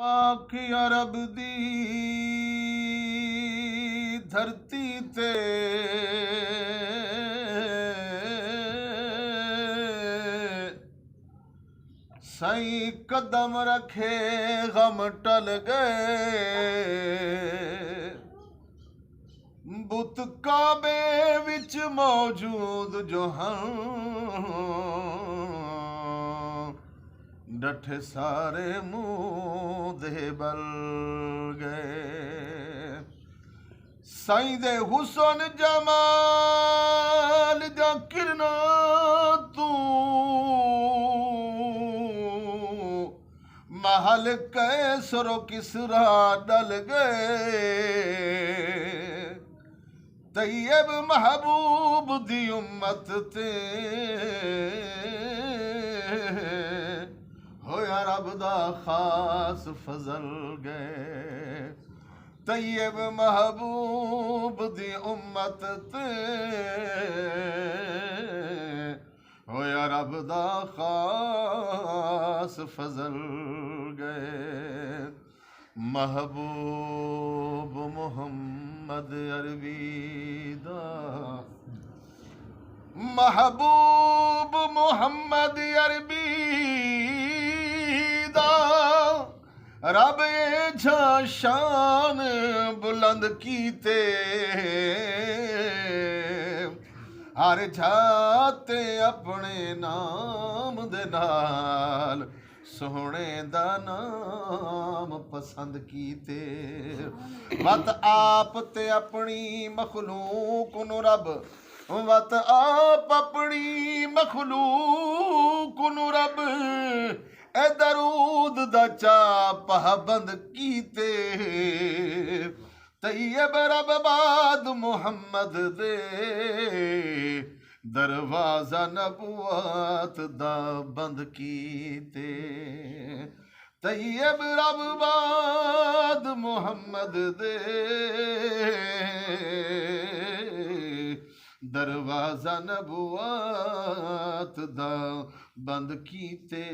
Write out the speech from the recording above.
पाक अरब दी धरती ते सही कदम रखे गम टल गए। बुत काबे विच मौजूद जो हैं डठे सारे मुंह दे बल गए। साईं दे हुसन जमाल दा किरना तू महल कैसरो किसरा डल गए। तैयब महबूब दी उम्मत ते होया रब दा खास फजल गए। तैयब महबूब दी उम्मत ते होया रब दा खास फजल गए। महबूब मुहम्मद अरबी दा महबूब मुहम्मद अरबी दा रब ए शान बुलंद कीते। हर जाते अपने नाम दे नाल सोहने दा नाम पसंद कीते। वत आप ते अपनी मखलूक नु रब वत आप अपनी मखलूक नु रब ए दरूद दा चा पाबंद कीते। तैयब रब बाद मुहम्मद दे दरवाजा नबुवत दा बंद कीते। तैयब रब बाद मुहम्मद दे दरवाजा नबुवत दा बंद कीते।